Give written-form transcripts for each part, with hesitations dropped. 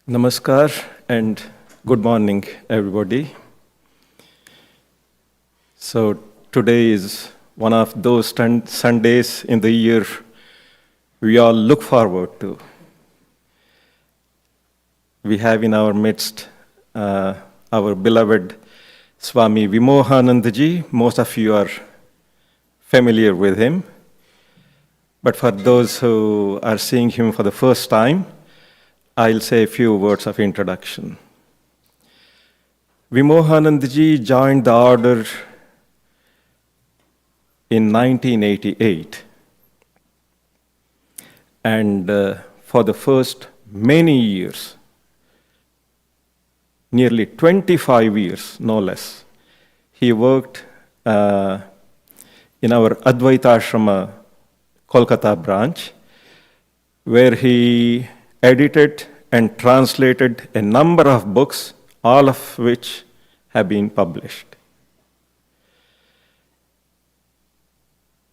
Namaskar and good morning, everybody. So today is one of those Sundays in the year we all look forward to. We have in our midst our beloved Swami Vimohananda ji. Most of you are familiar with him. But for those who are seeing him for the first time, I'll say a few words of introduction. Vimohananda ji joined the order in 1988. And for the first many years, nearly 25 years, no less, he worked in our Advaita Ashrama Kolkata branch, where he edited and translated a number of books, all of which have been published.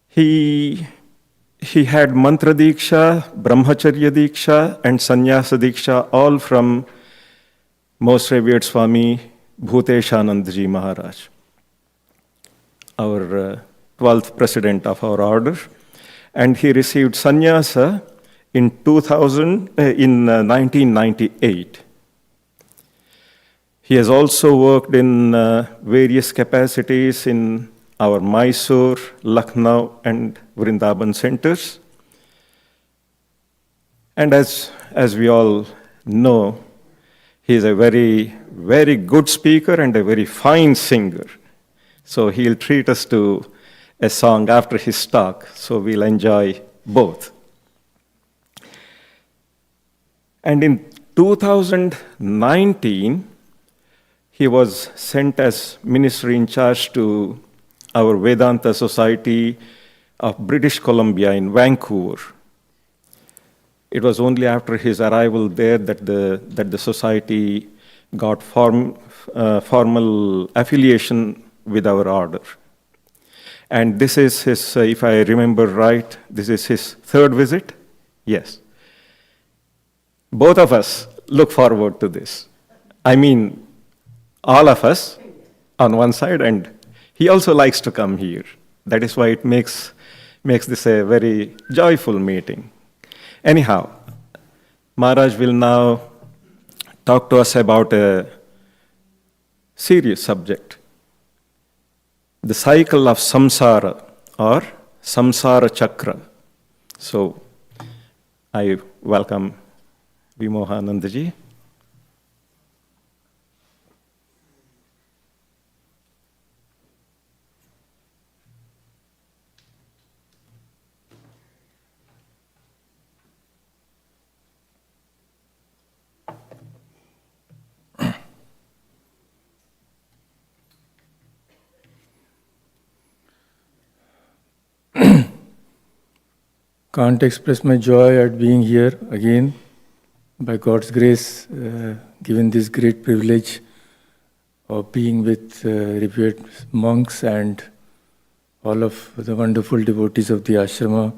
He had Mantra Diksha, Brahmacharya Diksha, and Sannyasa Diksha, all from most revered Swami Bhuteshanand ji Maharaj, our 12th president of our order. And he received sannyasa in 1998. He has also worked in various capacities in our Mysore, Lucknow, and Vrindavan centers. And as we all know, he is a very, very good speaker and a very fine singer. So he'll treat us to a song after his talk, so we'll enjoy both. And in 2019, he was sent as minister in charge to our Vedanta Society of British Columbia in Vancouver. It was only after his arrival there that the society got formal affiliation with our order. And this is his, if I remember right, this is his third visit? Yes. Both of us look forward to this. I mean, all of us on one side, and he also likes to come here. That is why it makes this a very joyful meeting. Anyhow, Maharaj will now talk to us about a serious subject, the cycle of Samsara or Samsara Chakra. So, I welcome Vimohananda ji. Can't express my joy at being here again. By God's grace, given this great privilege of being with revered monks and all of the wonderful devotees of the ashrama.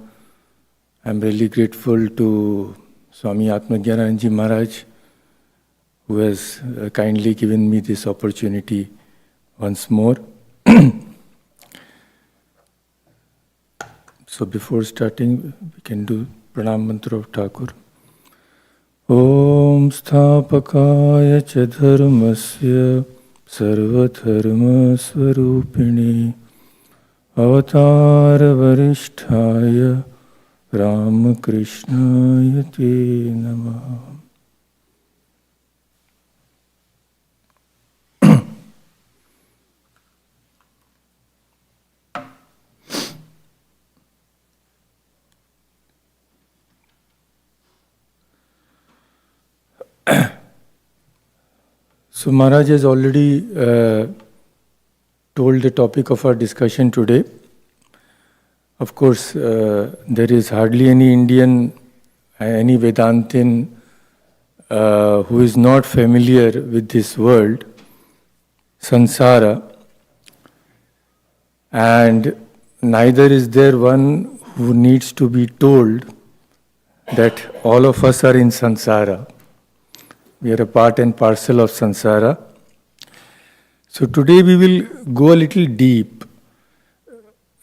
I'm really grateful to Swami Atmajnananji Maharaj, who has kindly given me this opportunity once more. So before starting, we can do Pranam Mantra of Thakur. Om Sthapakaya cha dharmasya sarvadharma swarupini avatar varisthaya Ramakrishnaya te namaha. So Maharaj has already told the topic of our discussion today. Of course, there is hardly any Indian, any Vedantin who is not familiar with this world, Samsara, and neither is there one who needs to be told that all of us are in Samsara. We are a part and parcel of samsara. So today we will go a little deep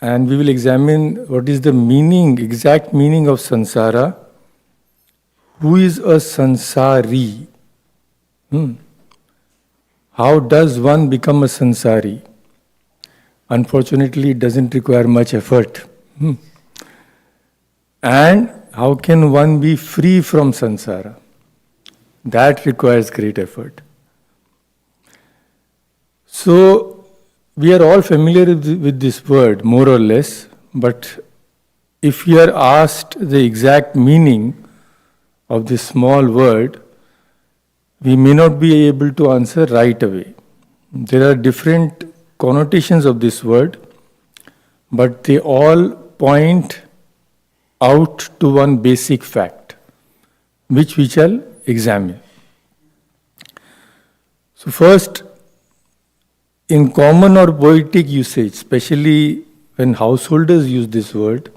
and we will examine what is the meaning, exact meaning of samsara. Who is a sansari? How does one become a sansari? Unfortunately, it doesn't require much effort. And how can one be free from samsara? That requires great effort. So, we are all familiar with this word, more or less, but if we are asked the exact meaning of this small word, we may not be able to answer right away. There are different connotations of this word, but they all point out to one basic fact, which we shall examine. So first, in common or poetic usage, especially when householders use this word,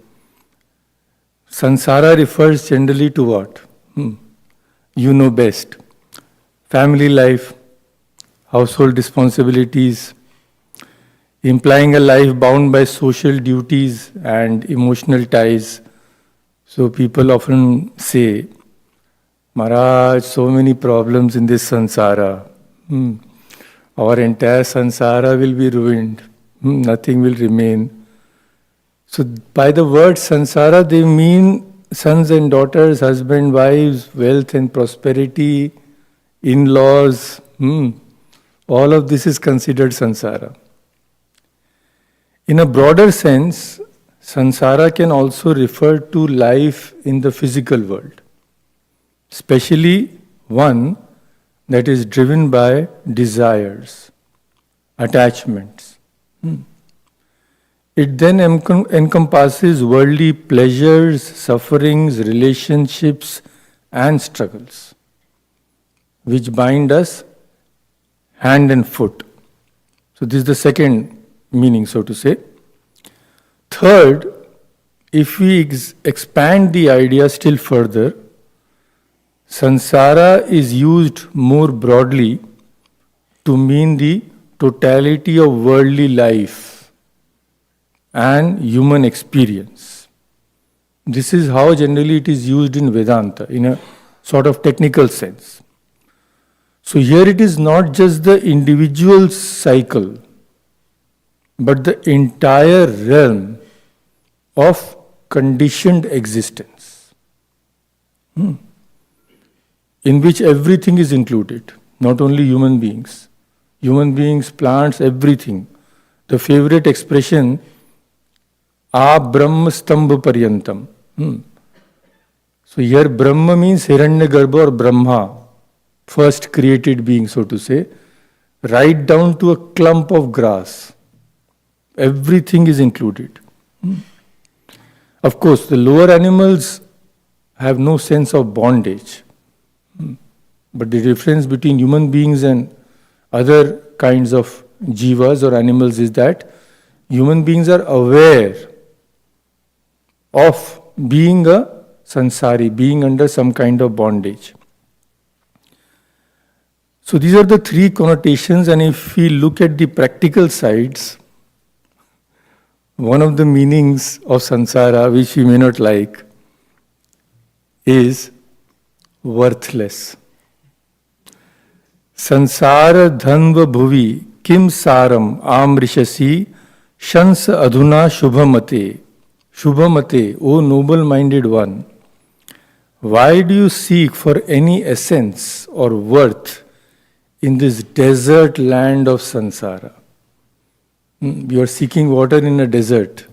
samsara refers generally to what? You know best. Family life, household responsibilities, implying a life bound by social duties and emotional ties. So people often say, Maharaj, so many problems in this samsara. Our entire samsara will be ruined. Nothing will remain. So by the word samsara, they mean sons and daughters, husband, wives, wealth and prosperity, in-laws. All of this is considered samsara. In a broader sense, samsara can also refer to life in the physical world, especially one that is driven by desires, attachments. It then encompasses worldly pleasures, sufferings, relationships, and struggles, which bind us hand and foot. So this is the second meaning, so to say. Third, if we expand the idea still further, samsara is used more broadly to mean the totality of worldly life and human experience. This is how generally it is used in Vedanta, in a sort of technical sense. So here it is not just the individual cycle, but the entire realm of conditioned existence, in which everything is included, not only human beings. Human beings, plants, everything. The favorite expression, A Brahma Stambha Paryantam. So here Brahma means Hiranyagarbha or Brahma, first created being, so to say, right down to a clump of grass. Everything is included. Of course, the lower animals have no sense of bondage. But the difference between human beings and other kinds of jivas or animals is that human beings are aware of being a sansari, being under some kind of bondage. So these are the three connotations, and if we look at the practical sides, one of the meanings of samsara, which we may not like, is worthless. Sansara dhanva bhuvi kim saram amrishasi shansa adhuna shubhamate. Shubhamate, O noble-minded one, why do you seek for any essence or worth in this desert land of samsara? You are seeking water in a desert.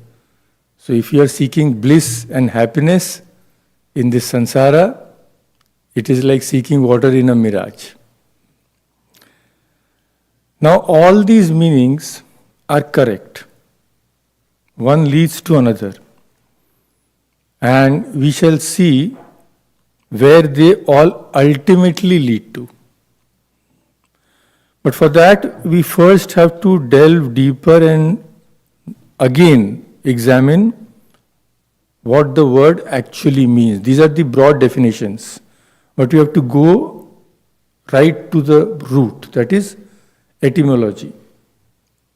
So if you are seeking bliss and happiness in this samsara, it is like seeking water in a mirage. Now all these meanings are correct. One leads to another. And we shall see where they all ultimately lead to. But for that, we first have to delve deeper and again examine what the word actually means. These are the broad definitions. But we have to go right to the root, that is etymology.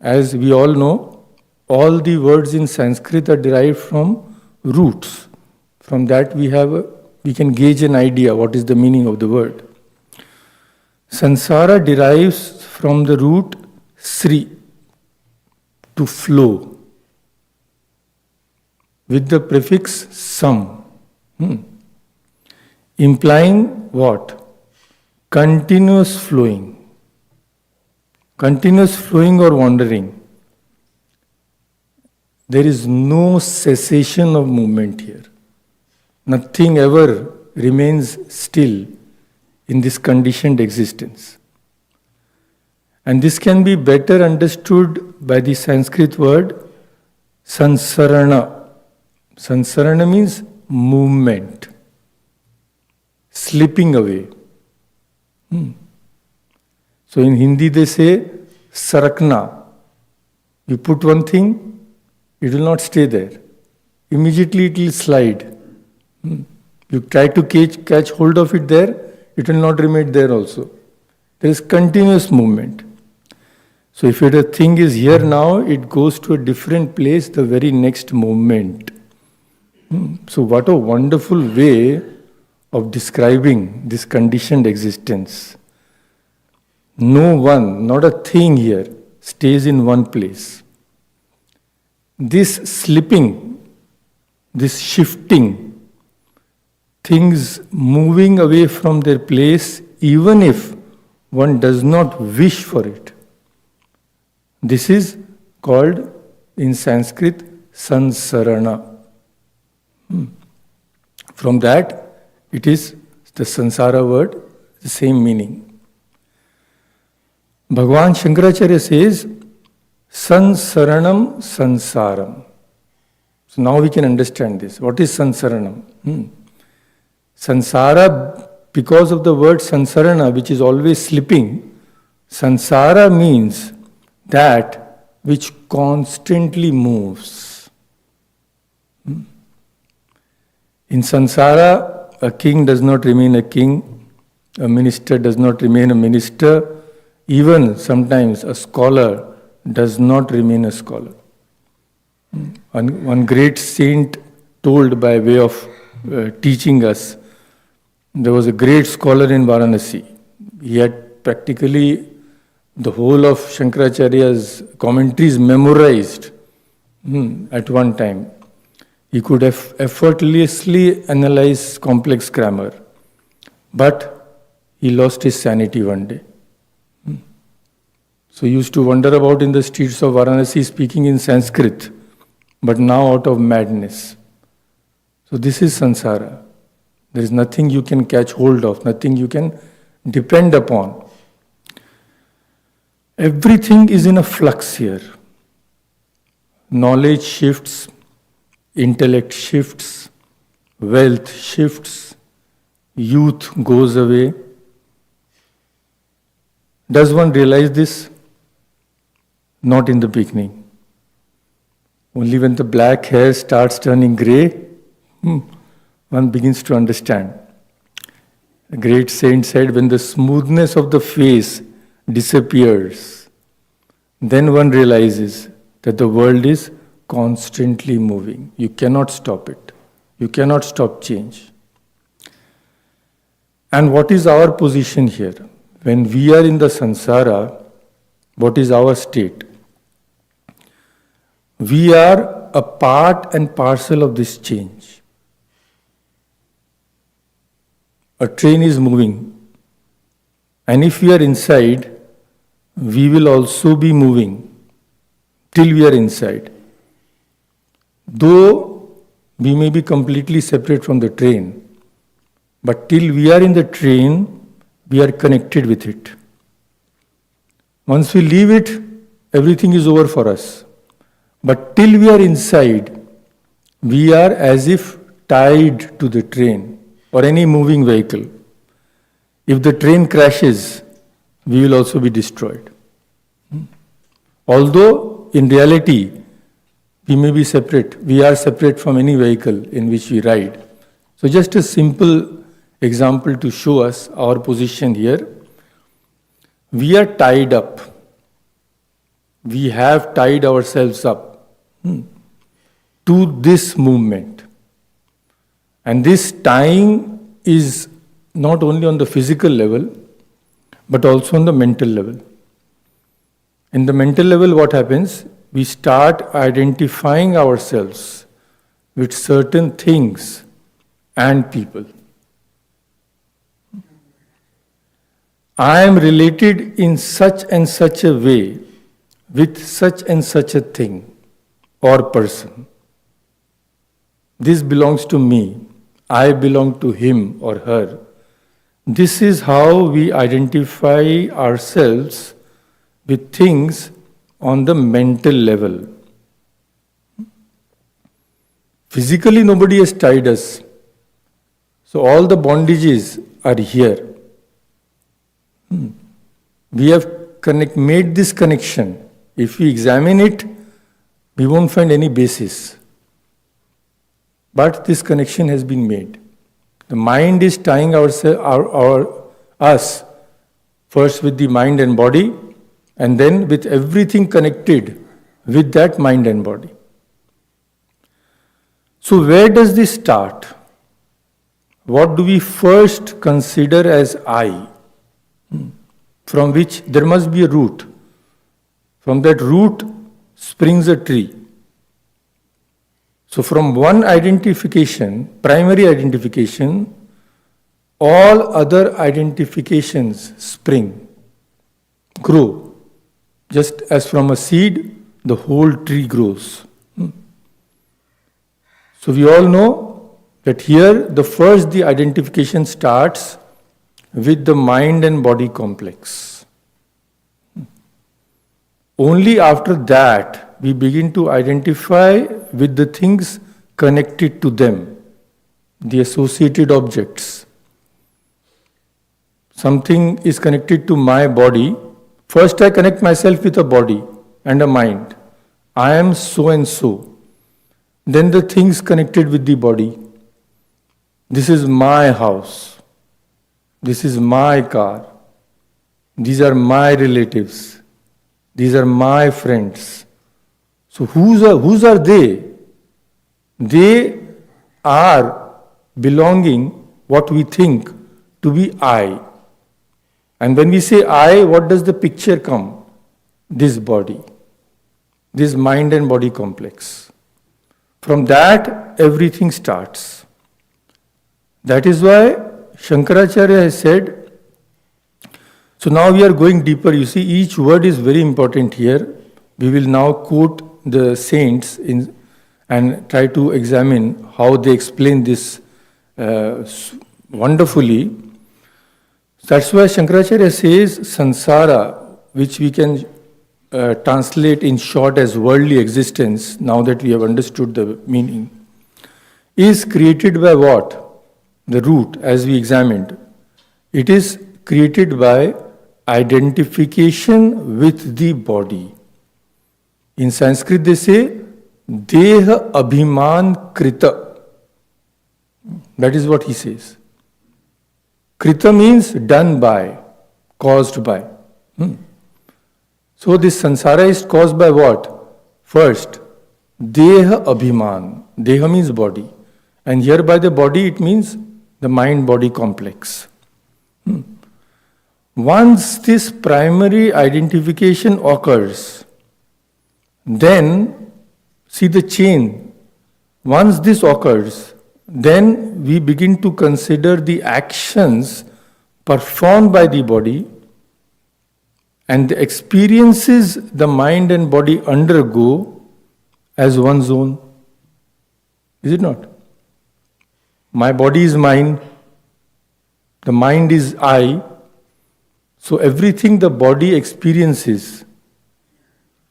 As we all know, all the words in Sanskrit are derived from roots. From that we can gauge an idea what is the meaning of the word. Samsara derives from the root Sri, to flow, with the prefix sam, implying what? Continuous flowing or wandering. There is no cessation of movement here. Nothing ever remains still in this conditioned existence. And this can be better understood by the Sanskrit word sansarana. Sansarana means movement, slipping away. So in Hindi they say sarakna. You put one thing, it will not stay there. Immediately it will slide. You try to catch hold of it there, it will not remain there also. There is continuous movement. So if a thing is here now, it goes to a different place the very next moment. So what a wonderful way of describing this conditioned existence. No one, not a thing here, stays in one place. This slipping, this shifting, things moving away from their place, even if one does not wish for it. This is called in Sanskrit sansarana. From that, it is the Samsara word, the same meaning. Bhagavan Shankaracharya says, Sansaranam Sansaram. So now we can understand this. What is Sansaranam? Sansara, because of the word Sansarana, which is always slipping, Sansara means that which constantly moves. In Samsara, a king does not remain a king, a minister does not remain a minister, even sometimes a scholar does not remain a scholar. One great saint told by way of teaching us, there was a great scholar in Varanasi. He had practically the whole of Shankaracharya's commentaries memorized at one time. He could have effortlessly analyzed complex grammar, but he lost his sanity one day. So he used to wander about in the streets of Varanasi speaking in Sanskrit, but now out of madness. So this is samsara. There is nothing you can catch hold of, nothing you can depend upon. Everything is in a flux here. Knowledge shifts, intellect shifts, wealth shifts, youth goes away. Does one realize this? Not in the beginning. Only when the black hair starts turning grey, one begins to understand. A great saint said, when the smoothness of the face disappears, then one realizes that the world is constantly moving. You cannot stop it. You cannot stop change. And what is our position here? When we are in the samsara, what is our state? We are a part and parcel of this change. A train is moving, and if we are inside, we will also be moving till we are inside. Though we may be completely separate from the train, but till we are in the train, we are connected with it. Once we leave it, everything is over for us. But till we are inside, we are as if tied to the train or any moving vehicle. If the train crashes, we will also be destroyed. Although in reality, we may be separate. We are separate from any vehicle in which we ride. So just a simple example to show us our position here. we are tied up. We have tied ourselves up to this movement. And this tying is not only on the physical level, but also on the mental level. In the mental level, what happens? We start identifying ourselves with certain things and people. I am related in such and such a way with such and such a thing or person. This belongs to me. I belong to him or her. This is how we identify ourselves with things on the mental level. Physically, nobody has tied us. So all the bondages are here. We have made this connection. If we examine it, we won't find any basis. But this connection has been made. The mind is tying us first with the mind and body, and then with everything connected with that mind and body. So where does this start? What do we first consider as I? From which there must be a root. From that root springs a tree. So from one identification, primary identification, all other identifications spring, grow. Just as from a seed, the whole tree grows. So we all know that here the identification starts with the mind and body complex. Only after that we begin to identify with the things connected to them, the associated objects. Something is connected to my body. First I connect myself with a body and a mind. I am so and so. Then the things connected with the body. This is my house. This is my car. These are my relatives. These are my friends. So whose are they? They are belonging what we think to be I. And when we say I, what does the picture come? This body. This mind and body complex. From that, everything starts. That is why Shankaracharya has said, so now we are going deeper. You see, each word is very important here. We will now quote the saints and try to examine how they explain this wonderfully. That's why Shankaracharya says Samsara, which we can translate in short as worldly existence, now that we have understood the meaning, is created by what? The root, as we examined. It is created by identification with the body. In Sanskrit they say, Deha Abhiman Krita. That is what he says. Krita means done by, caused by. So this samsara is caused by what? First, Deha Abhiman. Deha means body. And here by the body it means the mind-body complex. Once this primary identification occurs, then see the chain. Once this occurs, then we begin to consider the actions performed by the body and the experiences the mind and body undergo as one's own. Is it not? My body is mine, the mind is I, so everything the body experiences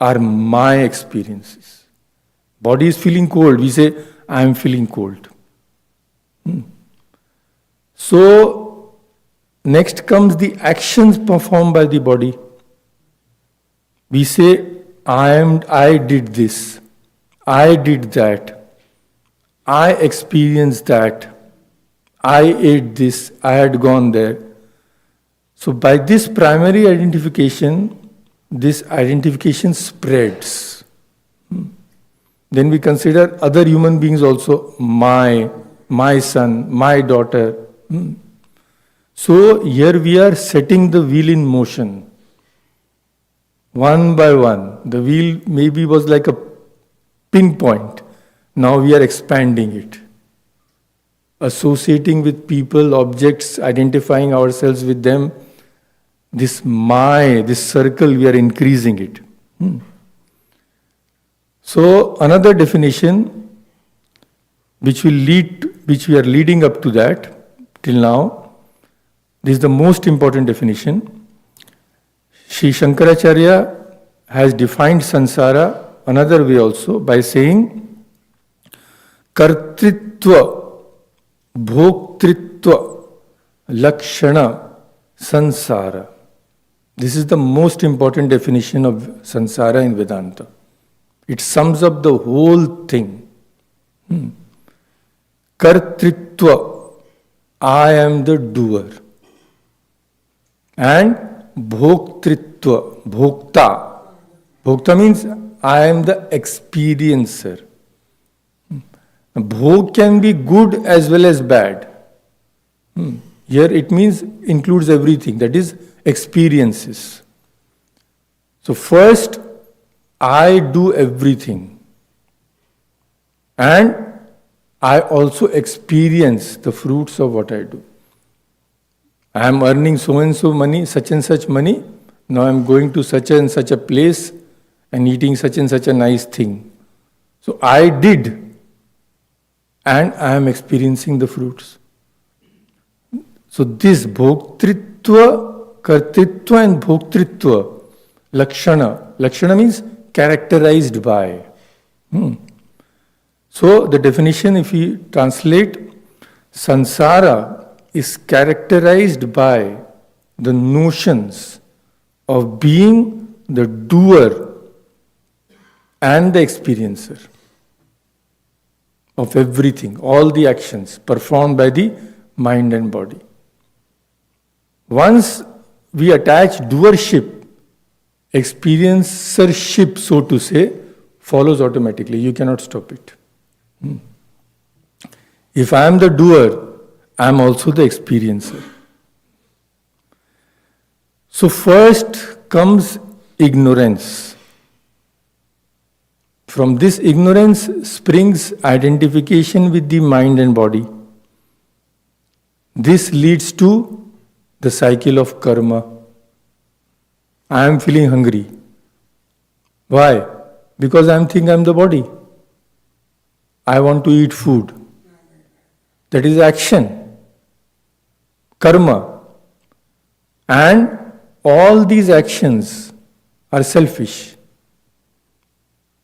are my experiences. Body is feeling cold, we say, I am feeling cold. So, next comes the actions performed by the body. We say, I did this, I did that, I experienced that, I ate this, I had gone there. So by this primary identification, this identification spreads. Then we consider other human beings also, my son, my daughter. So here we are setting the wheel in motion. One by one. The wheel maybe was like a pinpoint. Now we are expanding it. Associating with people, objects, identifying ourselves with them. This circle, we are increasing it. So another definition which we are leading up to that till now, this is the most important definition. Sri Shankaracharya has defined samsara another way also by saying kartritva, bhoktritva, lakshana, samsara. This is the most important definition of samsara in Vedanta. It sums up the whole thing. Kartritva, I am the doer. And bhoktritva, bhokta. Bhokta means I am the experiencer. Bhog can be good as well as bad. Here it means includes everything, that is experiences. So first, I do everything. And I also experience the fruits of what I do. I am earning so and so money, such and such money. Now I am going to such and such a place and eating such and such a nice thing. So I did. And I am experiencing the fruits. So this bhoktritva, kartritva and bhoktritva, lakshana. Lakshana means characterized by. So the definition, if we translate, samsara is characterized by the notions of being the doer and the experiencer of everything, all the actions performed by the mind and body. Once we attach doership, experiencership, so to say, follows automatically. You cannot stop it. If I am the doer, I am also the experiencer. So first comes ignorance. From this ignorance springs identification with the mind and body. This leads to the cycle of karma. I am feeling hungry. Why? Because I am thinking I am the body. I want to eat food. That is action. Karma. And all these actions are selfish.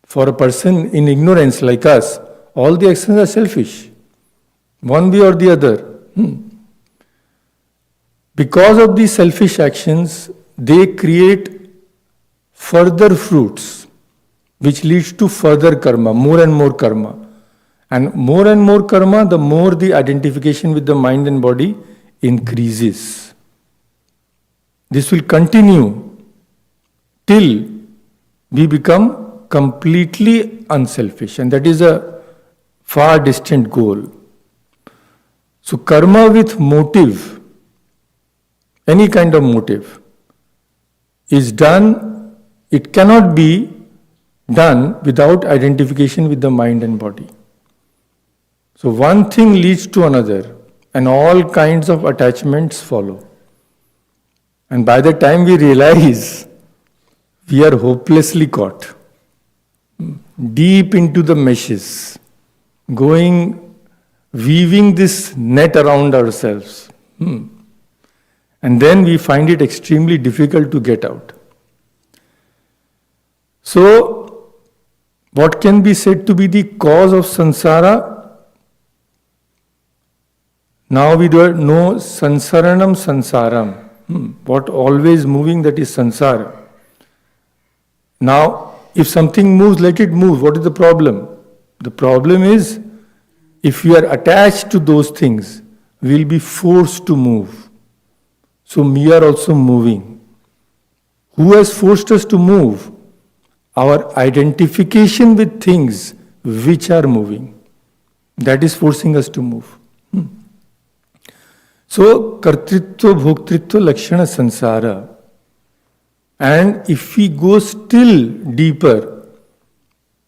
For a person in ignorance like us, all the actions are selfish. One way or the other. Because of these selfish actions, they create further fruits, which leads to further karma, more and more karma. And more karma, the more the identification with the mind and body increases. This will continue till we become completely unselfish, and that is a far distant goal. So karma with motive, any kind of motive, is done, it cannot be done without identification with the mind and body. So one thing leads to another, and all kinds of attachments follow. And by the time we realize, we are hopelessly caught, deep into the meshes, weaving this net around ourselves. And then we find it extremely difficult to get out. So, what can be said to be the cause of samsara? Now we know sansaranam sansaram. What always moving, that is samsara. Now, if something moves, let it move. What is the problem? The problem is, if we are attached to those things, we will be forced to move. So we are also moving. Who has forced us to move? Our identification with things which are moving. That is forcing us to move. So, kartritva, bhoktritva, lakshana, samsara. And if we go still deeper,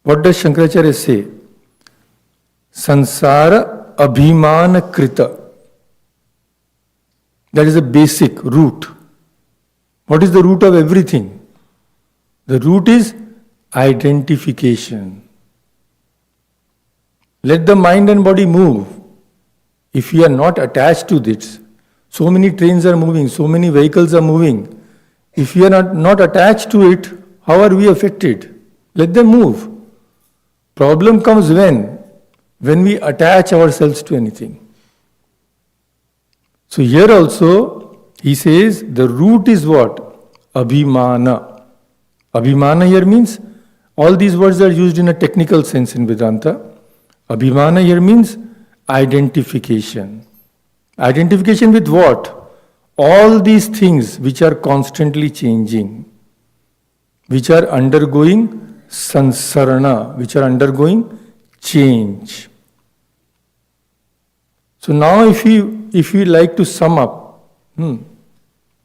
what does Shankaracharya say? Samsara abhimana krita. That is a basic root. What is the root of everything? The root is identification. Let the mind and body move. If we are not attached to this, so many trains are moving, so many vehicles are moving. If we are not attached to it, how are we affected? Let them move. Problem comes when we attach ourselves to anything. So here also, he says, the root is what? Abhimana. Abhimana here means, all these words are used in a technical sense in Vedanta. Abhimana here means identification. Identification with what? All these things which are constantly changing, which are undergoing sansarana, which are undergoing change. So now if we like to sum up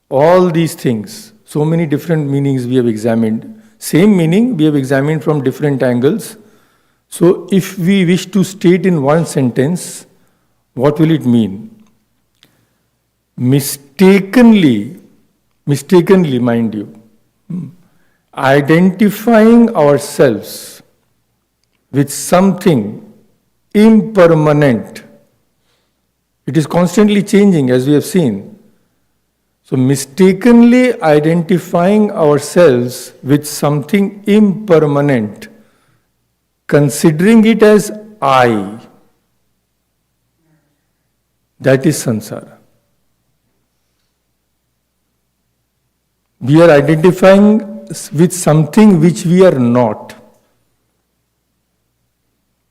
all these things, so many different meanings we have examined, same meaning we have examined from different angles. So if we wish to state in one sentence, what will it mean? Mistakenly, mind you, identifying ourselves with something impermanent. It is constantly changing, as we have seen. So mistakenly identifying ourselves with something impermanent, considering it as I, that is samsara. We are identifying with something which we are not,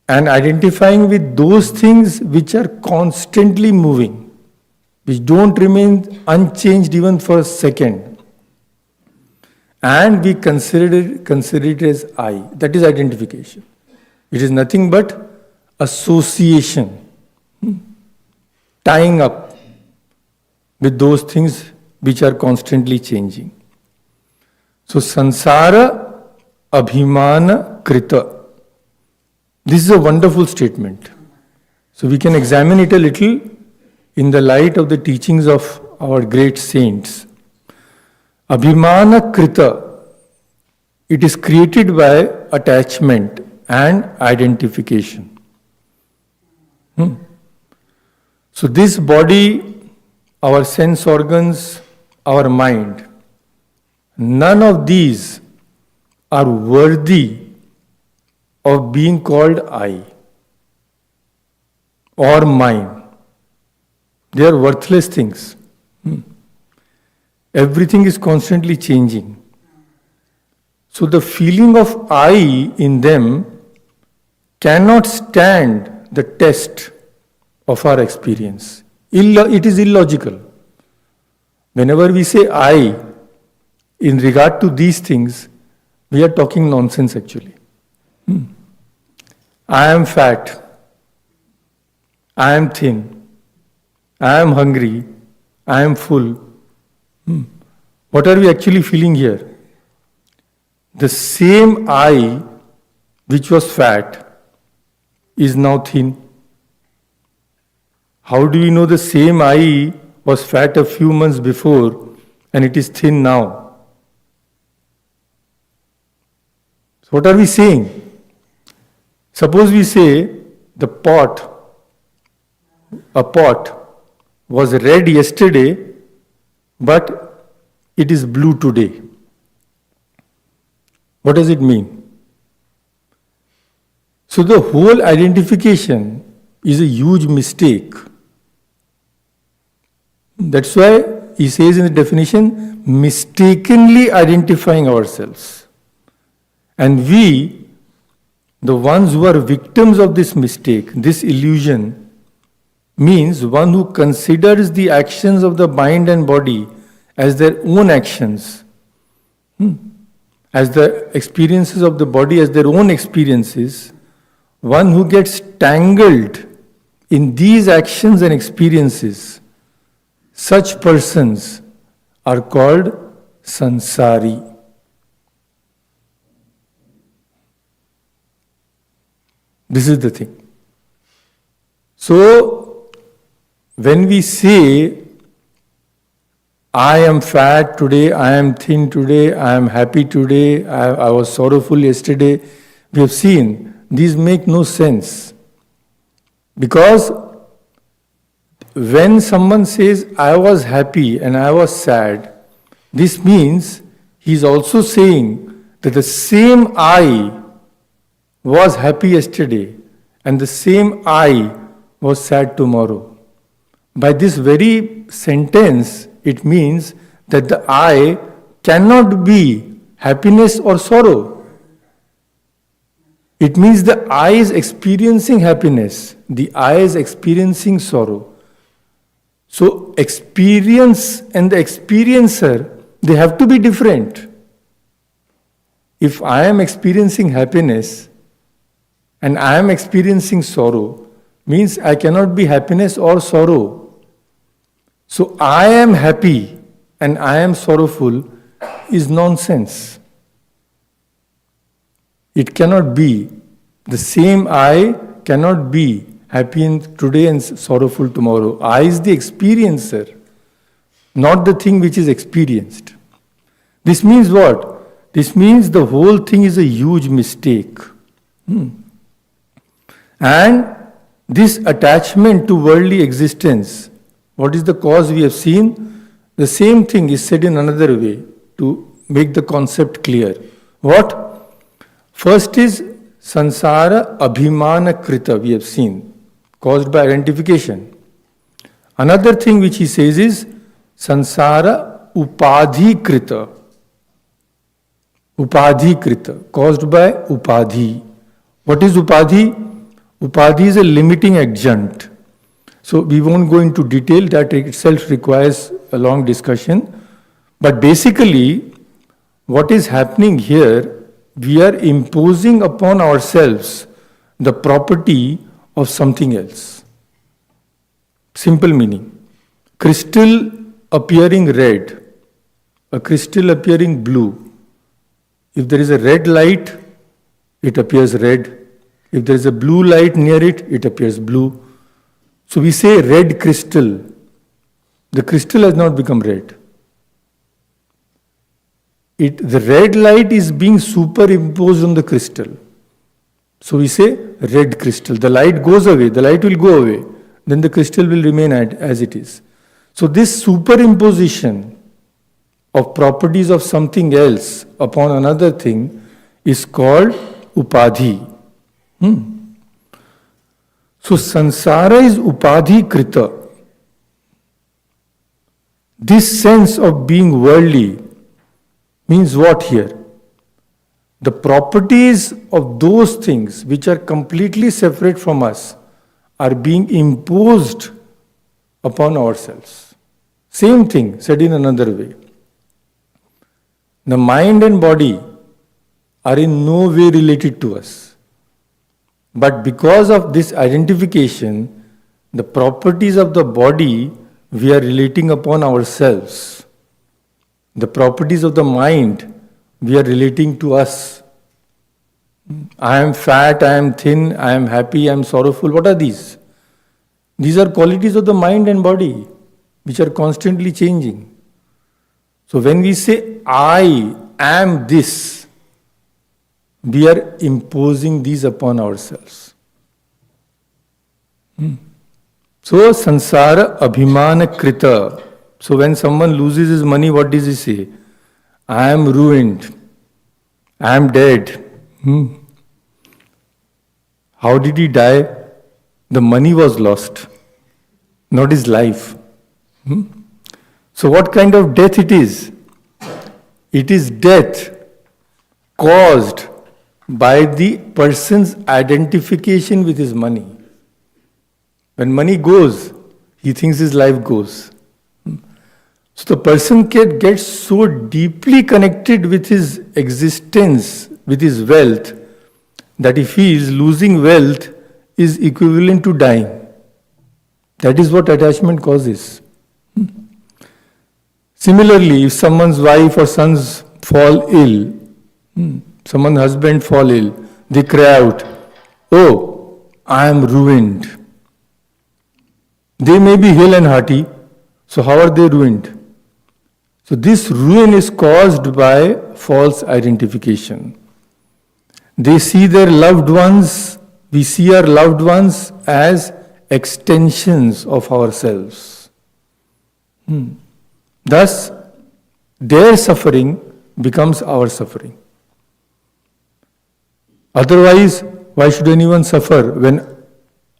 and identifying with those things which are constantly moving, which don't remain unchanged even for a second. And we consider it as I. That is identification. It is nothing but association, tying up with those things which are constantly changing. So, samsara abhimana krita. This is a wonderful statement. So, we can examine it a little in the light of the teachings of our great saints. Abhimana krita, it is created by attachment and identification. So this body, our sense organs, our mind, none of these are worthy of being called I or mine. They are worthless things. Everything is constantly changing. So the feeling of I in them cannot stand the test of our experience. It is illogical. Whenever we say I in regard to these things, we are talking nonsense actually. I am fat. I am thin. I am hungry. I am full. What are we actually feeling here? The same I which was fat is now thin. How do we know the same I was fat a few months before and it is thin now? So what are we saying? Suppose we say a pot was red yesterday, but it is blue today. What does it mean? So the whole identification is a huge mistake. That's why he says in the definition, mistakenly identifying ourselves. And we, the ones who are victims of this mistake, this illusion, means one who considers the actions of the mind and body as their own actions, as the experiences of the body as their own experiences, one who gets tangled in these actions and experiences, such persons are called Samsari. This is the thing. So, when we say, I am fat today, I am thin today, I am happy today, I was sorrowful yesterday, we have seen these make no sense. Because when someone says, I was happy and I was sad, this means he is also saying that the same I was happy yesterday and the same I was sad tomorrow. By this very sentence, it means that the I cannot be happiness or sorrow. It means the I is experiencing happiness, the I is experiencing sorrow. So, experience and the experiencer, they have to be different. If I am experiencing happiness and I am experiencing sorrow, means I cannot be happiness or sorrow. So, I am happy and I am sorrowful is nonsense. It cannot be. The same I cannot be happy today and sorrowful tomorrow. I is the experiencer, not the thing which is experienced. This means what? This means the whole thing is a huge mistake. And this attachment to worldly existence, what is the cause we have seen? The same thing is said in another way to make the concept clear. What? First is Samsara Abhimana Krita, we have seen, caused by identification. Another thing which he says is Samsara Upadhi Krita. Upadhi Krita, caused by Upadhi. What is Upadhi? Upadhi is a limiting adjunct. So we won't go into detail, that itself requires a long discussion. But basically, what is happening here, we are imposing upon ourselves the property of something else. Simple meaning. Crystal appearing red, a crystal appearing blue. If there is a red light, it appears red. If there is a blue light near it, it appears blue. So we say red crystal. The crystal has not become red. The red light is being superimposed on the crystal. So we say red crystal. The light goes away, the light will go away. Then the crystal will remain as it is. So this superimposition of properties of something else upon another thing is called upadhi. So samsara is upadhi krita. This sense of being worldly means what here? The properties of those things which are completely separate from us are being imposed upon ourselves. Same thing said in another way. The mind and body are in no way related to us. But because of this identification, the properties of the body we are relating upon ourselves. The properties of the mind we are relating to us. I am fat, I am thin, I am happy, I am sorrowful. What are these? These are qualities of the mind and body which are constantly changing. So when we say, I am this, we are imposing these upon ourselves. So, samsara abhimana krita. So when someone loses his money, what does he say? I am ruined. I am dead. How did he die? The money was lost, not his life. So what kind of death it is? It is death caused by the person's identification with his money. When money goes, he thinks his life goes. So the person can get so deeply connected with his existence, with his wealth, that if he is losing wealth, is equivalent to dying. That is what attachment causes. Similarly, if someone's wife or sons fall ill, someone's husband fall ill, they cry out, "Oh, I am ruined." They may be hale and hearty, so how are they ruined? So this ruin is caused by false identification. They see their loved ones, we see our loved ones as extensions of ourselves. Thus, their suffering becomes our suffering. Otherwise, why should anyone suffer when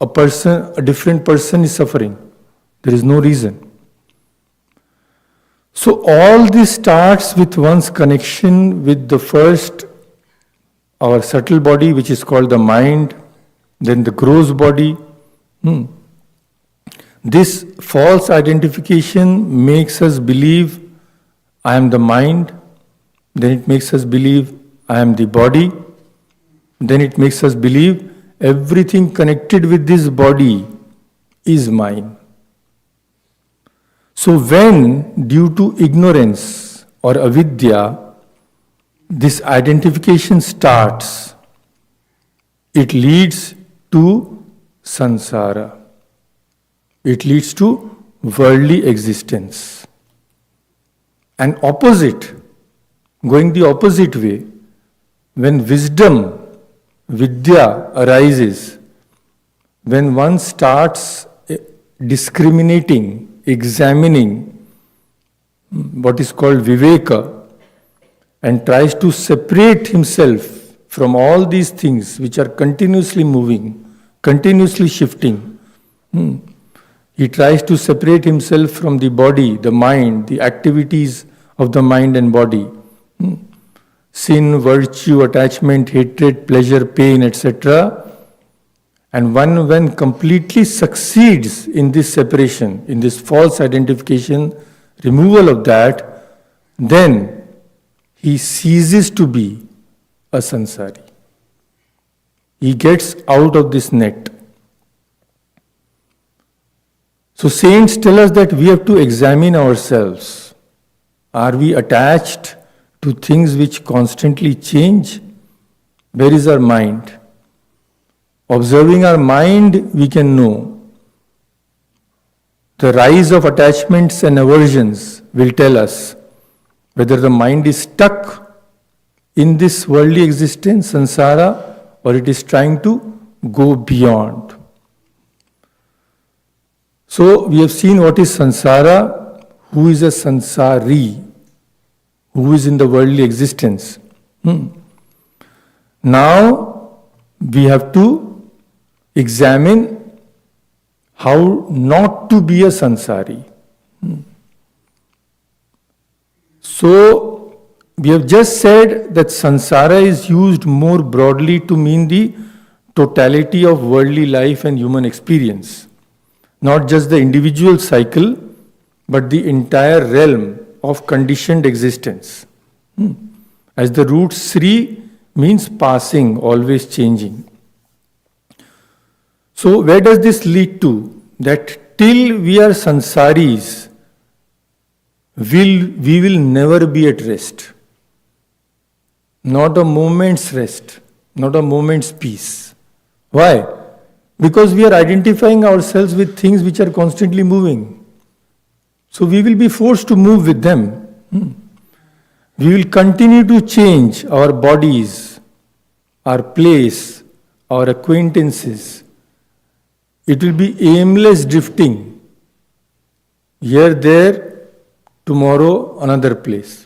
a different person is suffering? There is no reason. So all this starts with one's connection with the first, our subtle body, which is called the mind, then the gross body. This false identification makes us believe I am the mind, then it makes us believe I am the body, then it makes us believe everything connected with this body is mine. So when, due to ignorance or avidya, this identification starts, it leads to samsara. It leads to worldly existence. And opposite, going the opposite way, when wisdom, vidya arises, when one starts discriminating, examining what is called viveka, and tries to separate himself from all these things which are continuously moving, continuously shifting. He tries to separate himself from the body, the mind, the activities of the mind and body. Sin, virtue, attachment, hatred, pleasure, pain, etc. And one, when completely succeeds in this separation, in this false identification, removal of that, then he ceases to be a sansari. He gets out of this net. So saints tell us that we have to examine ourselves. Are we attached to things which constantly change? Where is our mind? Observing our mind, we can know. The rise of attachments and aversions will tell us whether the mind is stuck in this worldly existence, samsara, or it is trying to go beyond. So we have seen what is samsara, who is a sansari, who is in the worldly existence. Now we have to examine how not to be a sansari. So we have just said that samsara is used more broadly to mean the totality of worldly life and human experience. Not just the individual cycle, but the entire realm of conditioned existence. As the root Sri means passing, always changing. So where does this lead to? That till we are sansaris, we will never be at rest. Not a moment's rest, not a moment's peace. Why? Because we are identifying ourselves with things which are constantly moving. So we will be forced to move with them. We will continue to change our bodies, our place, our acquaintances. It will be aimless drifting. Here, there, tomorrow, another place.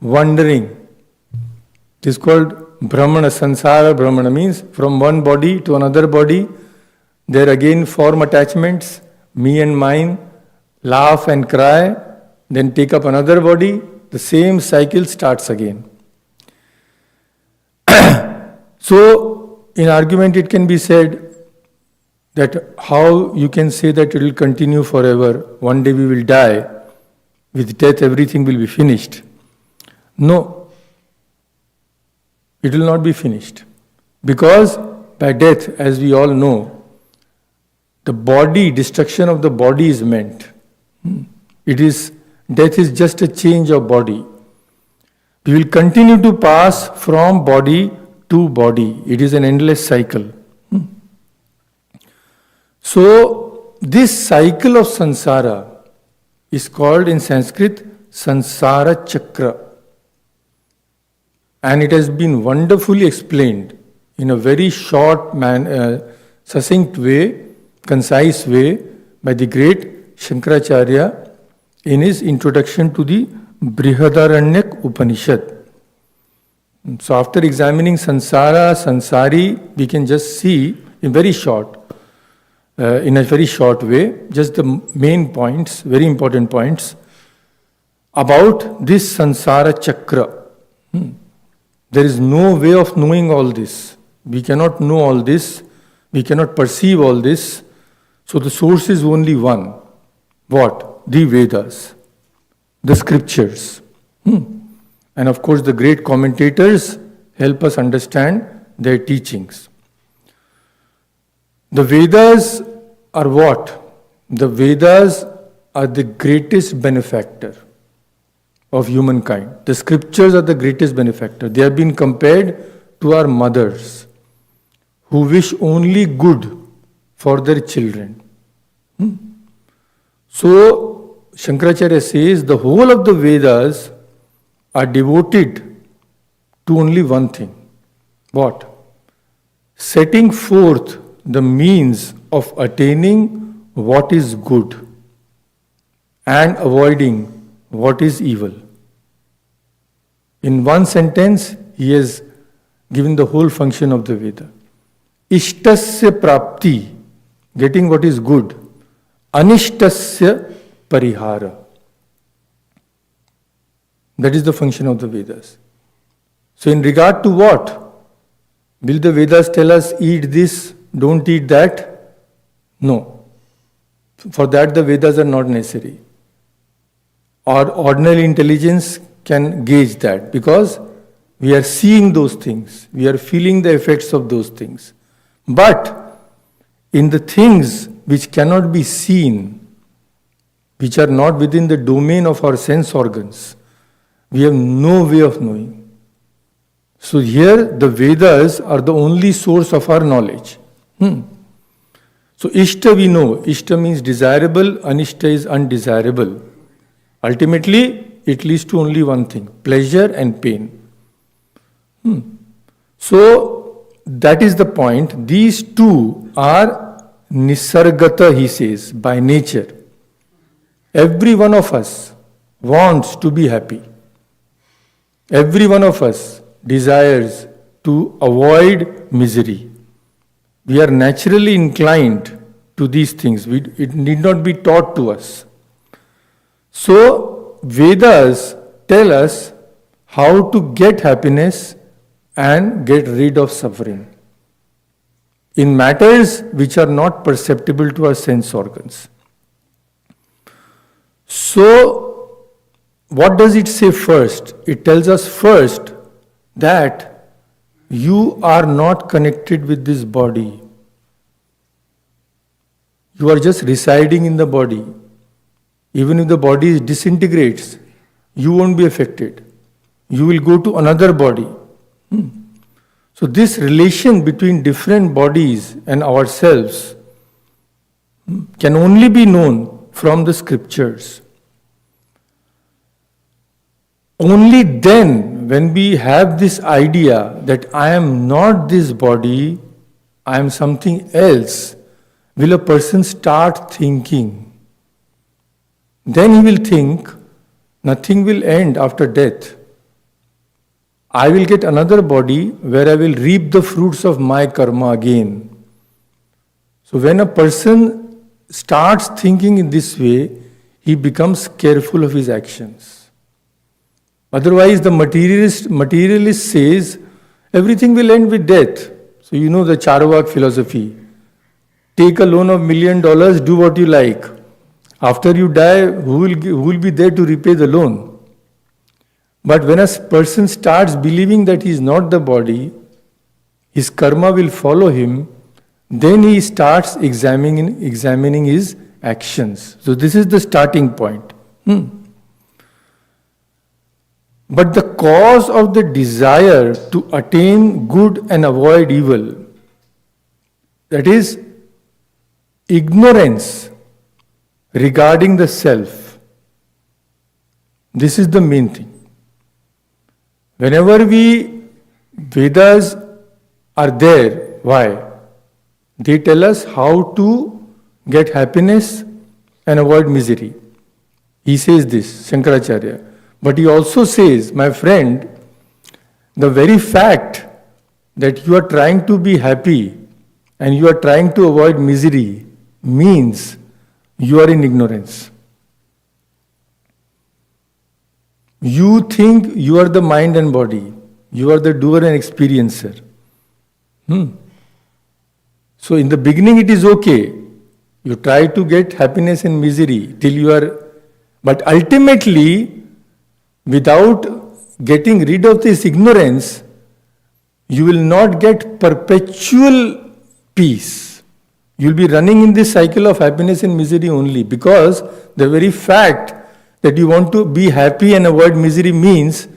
Wandering. It is called Brahmana, Samsara Brahmana means from one body to another body. There again form attachments, me and mine, laugh and cry, then take up another body. The same cycle starts again. So, in argument it can be said that how you can say that it will continue forever, one day we will die. with death everything will be finished. No, it will not be finished. Because by death, as we all know, the body, destruction of the body is meant. Death is just a change of body. We will continue to pass from body to body. It is an endless cycle. So, this cycle of samsara is called in Sanskrit Samsara Chakra. And it has been wonderfully explained in a very short, succinct way, concise way by the great Shankaracharya in his introduction to the Brihadaranyaka Upanishad. So after examining samsara, sansari, we can just see in a very short way, just the main points, very important points about this samsara chakra. There is no way of knowing all this. We cannot know all this. We cannot perceive all this. So the source is only one. What? The Vedas, the scriptures. And of course the great commentators help us understand their teachings. The Vedas are what? The Vedas are the greatest benefactor of humankind. The scriptures are the greatest benefactor. They have been compared to our mothers who wish only good for their children. So, Shankaracharya says the whole of the Vedas are devoted to only one thing. What? Setting forth the means of attaining what is good and avoiding what is evil. In one sentence, he has given the whole function of the Veda. Ishtasya prapti, getting what is good. Anishtasya parihara. That is the function of the Vedas. So in regard to what? Will the Vedas tell us eat this, don't eat that? No. For that the Vedas are not necessary. Our ordinary intelligence can gauge that because we are seeing those things. We are feeling the effects of those things. But in the things which cannot be seen, which are not within the domain of our sense organs, we have no way of knowing. So here the Vedas are the only source of our knowledge. So Ishta we know. Ishta means desirable, Anishta is undesirable. Ultimately, it leads to only one thing, pleasure and pain. So that is the point. These two are nisargata, he says, by nature. Every one of us wants to be happy. Every one of us desires to avoid misery. We are naturally inclined to these things. It need not be taught to us. So, Vedas tell us how to get happiness and get rid of suffering in matters which are not perceptible to our sense organs. So, what does it say first? It tells us first that you are not connected with this body. You are just residing in the body. Even if the body disintegrates, you won't be affected. You will go to another body. So this relation between different bodies and ourselves can only be known from the scriptures. Only then, when we have this idea that I am not this body, I am something else, will a person start thinking. Then he will think, nothing will end after death. I will get another body where I will reap the fruits of my karma again. So when a person starts thinking in this way, he becomes careful of his actions. Otherwise, the materialist says, everything will end with death. So you know the Charvak philosophy. Take a loan of $1 million, do what you like. After you die, who will be there to repay the loan? But when a person starts believing that he is not the body, his karma will follow him, then he starts examining his actions. So this is the starting point. But the cause of the desire to attain good and avoid evil, that is ignorance regarding the self. This is the main thing. Whenever Vedas are there, why? They tell us how to get happiness and avoid misery. He says this, Shankaracharya. But he also says, my friend, the very fact that you are trying to be happy and you are trying to avoid misery means you are in ignorance. You think you are the mind and body. You are the doer and experiencer. So in the beginning it is okay. You try to get happiness and misery till you are... But ultimately, without getting rid of this ignorance, you will not get perpetual peace. You will be running in this cycle of happiness and misery only, because the very fact that you want to be happy and avoid misery means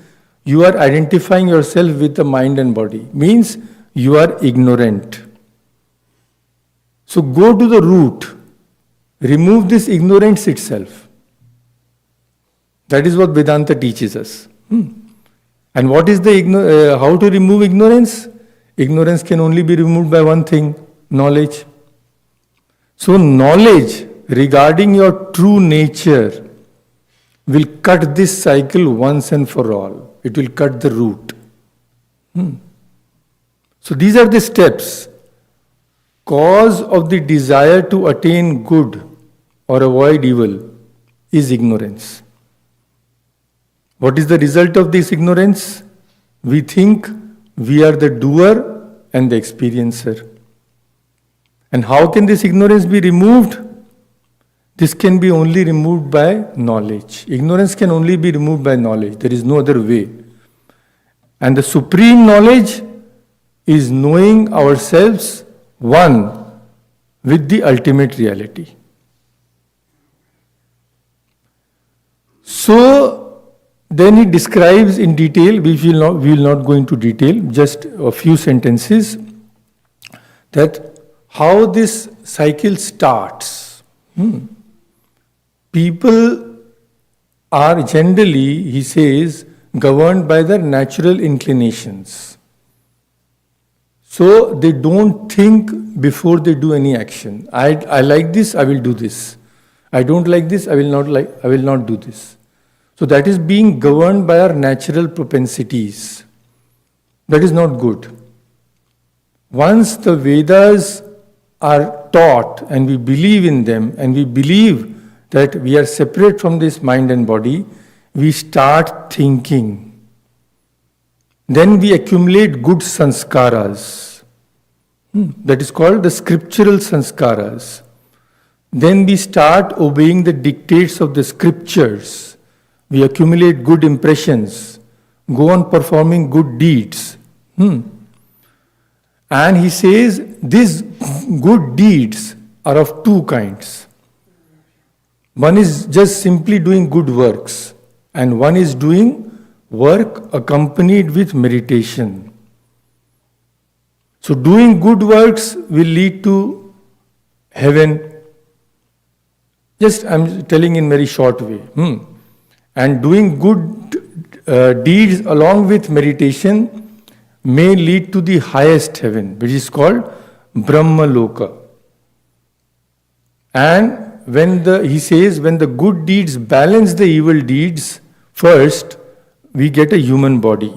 you are identifying yourself with the mind and body, means you are ignorant. So go to the root, remove this ignorance itself. That is what Vedanta teaches us. And what is the how to remove ignorance? Ignorance can only be removed by one thing, knowledge. So knowledge regarding your true nature will cut this cycle once and for all. It will cut the root. So these are the steps. Cause of the desire to attain good or avoid evil is ignorance. What is the result of this ignorance? We think we are the doer and the experiencer. And how can this ignorance be removed? This can be only removed by knowledge. Ignorance can only be removed by knowledge. There is no other way. And the supreme knowledge is knowing ourselves one with the ultimate reality. So, then he describes in detail, we will not go into detail, just a few sentences, that how this cycle starts. People are generally, he says, governed by their natural inclinations. So they don't think before they do any action. I like this, I will do this. I don't like this, I will not do this. So that is being governed by our natural propensities. That is not good. Once the Vedas are taught and we believe in them and we believe that we are separate from this mind and body, we start thinking. Then we accumulate good sanskaras. That is called the scriptural sanskaras. Then we start obeying the dictates of the scriptures. We accumulate good impressions, go on performing good deeds. And he says these good deeds are of two kinds. One is just simply doing good works, and one is doing work accompanied with meditation. So doing good works will lead to heaven. Just I'm telling in very short way. And doing good deeds along with meditation may lead to the highest heaven, which is called Brahma Loka. And he says, when the good deeds balance the evil deeds, first we get a human body.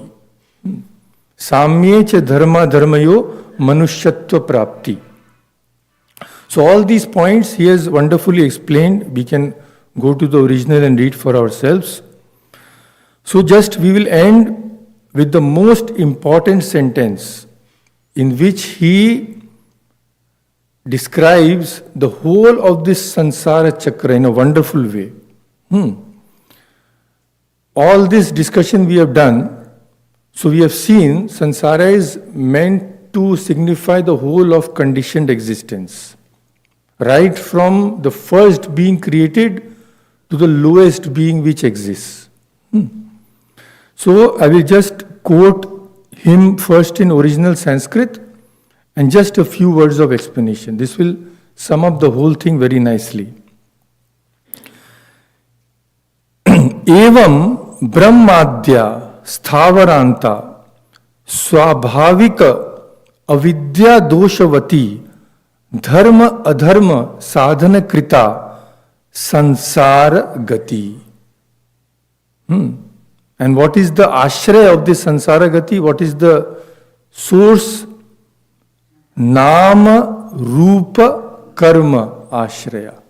Samye cha dharma dharmayo manushyatva prapti. So all these points he has wonderfully explained. We can go to the original and read for ourselves. So just we will end with the most important sentence in which he describes the whole of this Samsara Chakra in a wonderful way. All this discussion we have done, so we have seen Samsara is meant to signify the whole of conditioned existence, right from the first being created to the lowest being which exists. So I will just quote him first in original Sanskrit and just a few words of explanation. This will sum up the whole thing very nicely. Evam brahmadya sthavaranta swabhavika avidya doshavati dharma adharma sadhana krita sansara gati. And what is the ashraya of this sansara gati? What is the source? Nama rupa karma ashraya.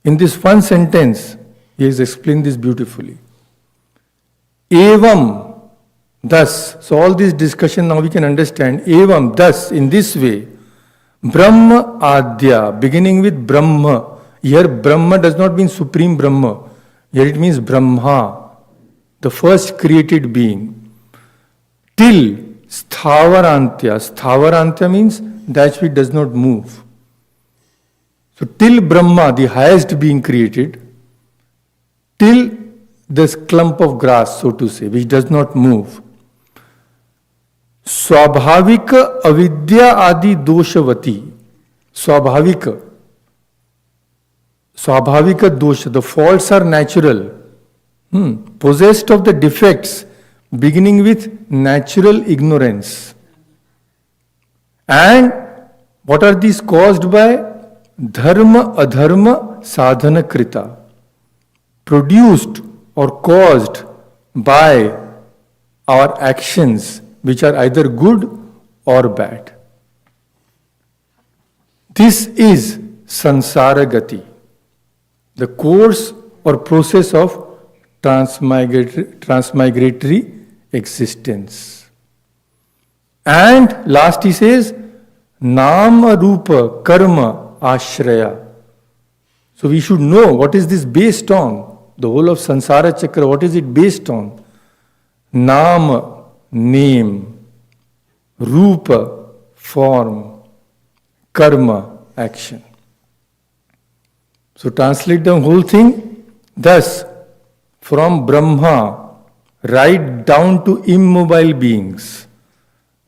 In this one sentence, he has explained this beautifully. Evam, thus, so all this discussion now we can understand. Evam, thus, in this way, Brahma Adya, beginning with Brahma. Here Brahma does not mean Supreme Brahma. Here it means Brahma, the first created being. Till Sthavarantya. Sthavarantya means that which does not move. So till Brahma, the highest being created, till this clump of grass, so to say, which does not move. Swabhavika avidya adi doshavati. Swabhavika. Swabhavika dosha. The faults are natural. Possessed of the defects, beginning with natural ignorance. And what are these caused by? Dharma adharma sadhana krita. Produced or caused by our actions, which are either good or bad. This is Sansara Gati, the course or process of transmigratory existence. And last he says, Nama Rupa Karma Ashraya. So we should know what is this based on. The whole of Sansara Chakra, what is it based on? Nama, name. Rupa, form. Karma, action. So translate the whole thing. Thus, from Brahma right down to immobile beings,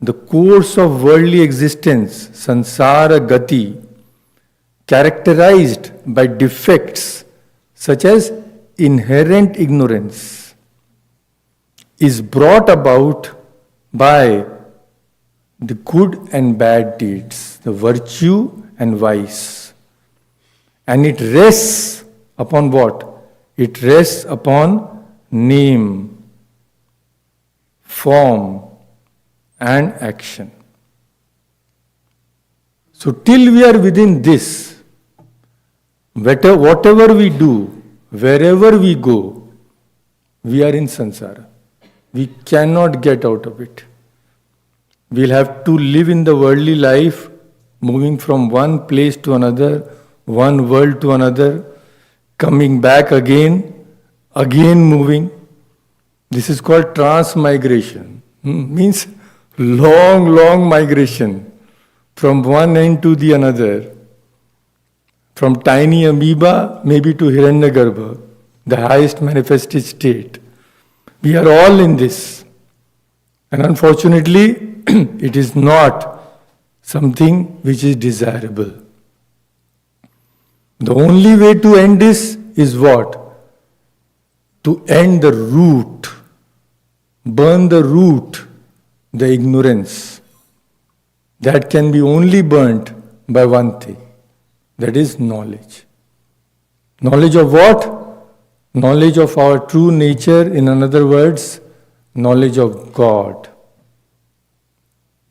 the course of worldly existence, Sansara Gati, characterized by defects such as inherent ignorance, is brought about by the good and bad deeds, the virtue and vice. And it rests upon what? It rests upon name, form, and action. So till we are within this, whatever we do, wherever we go, we are in samsara. We cannot get out of it. We'll have to live in the worldly life, moving from one place to another, one world to another, coming back again moving. This is called transmigration. Means long migration from one end to the another. From tiny amoeba maybe to Hiranyagarbha, the highest manifested state. We are all in this. And unfortunately, it is not something which is desirable. The only way to end this is what? To end the root, burn the root, the ignorance. That can be only burnt by one thing. That is knowledge. Knowledge of what? Knowledge of our true nature, in other words, knowledge of God.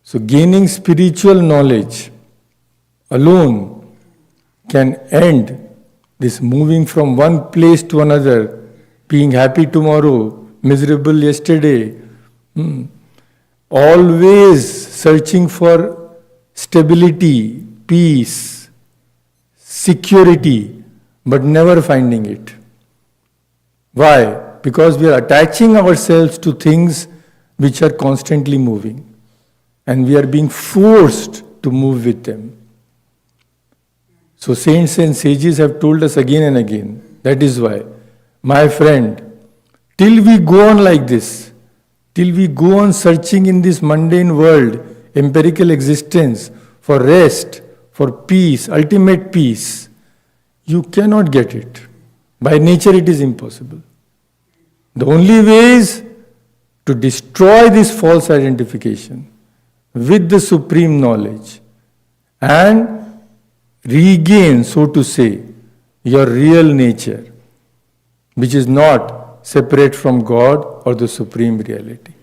So gaining spiritual knowledge alone can end this moving from one place to another, being happy tomorrow, miserable yesterday, always searching for stability, peace, security, but never finding it. Why? Because we are attaching ourselves to things which are constantly moving, and we are being forced to move with them. So saints and sages have told us again and again, that is why, my friend, till we go on like this, till we go on searching in this mundane world, empirical existence, for rest, for peace, ultimate peace, you cannot get it. By nature it is impossible. The only way is to destroy this false identification with the supreme knowledge and regain, so to say, your real nature, which is not separate from God or the supreme reality.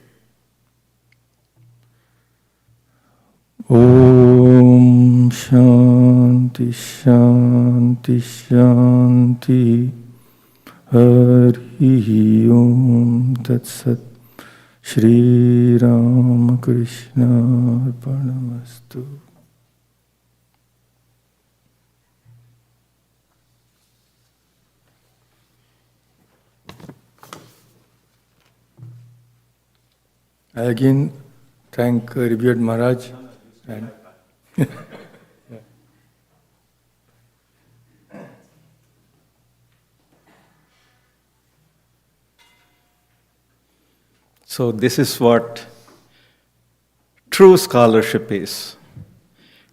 Om Shanti Shanti Shanti Hari Om Tat Sat Shri Ramakrishna Arpanamastu. I again thank Revered Maharaj. And So this is what true scholarship is.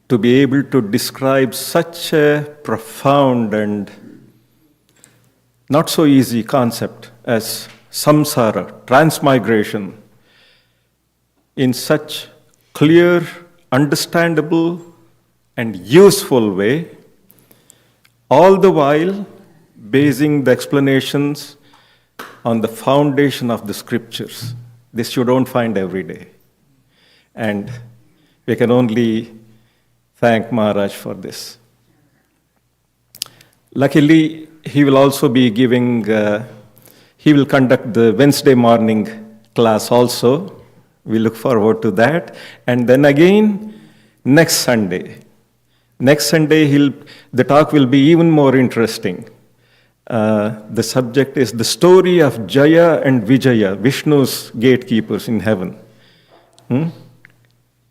To be able to describe such a profound and not so easy concept as samsara, transmigration, in such clear, understandable, and useful way, all the while basing the explanations on the foundation of the scriptures. This you don't find every day. And we can only thank Maharaj for this. Luckily, he will also be giving, he will conduct the Wednesday morning class also. We look forward to that. And then again, next Sunday. Next Sunday, the talk will be even more interesting. The subject is the story of Jaya and Vijaya, Vishnu's gatekeepers in heaven.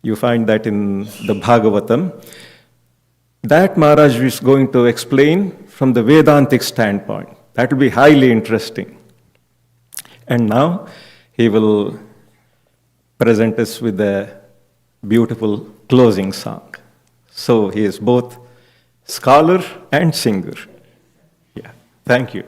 You find that in the Bhagavatam. That Maharaj is going to explain from the Vedantic standpoint. That will be highly interesting. And now he will present us with a beautiful closing song. So he is both scholar and singer. Yeah, thank you.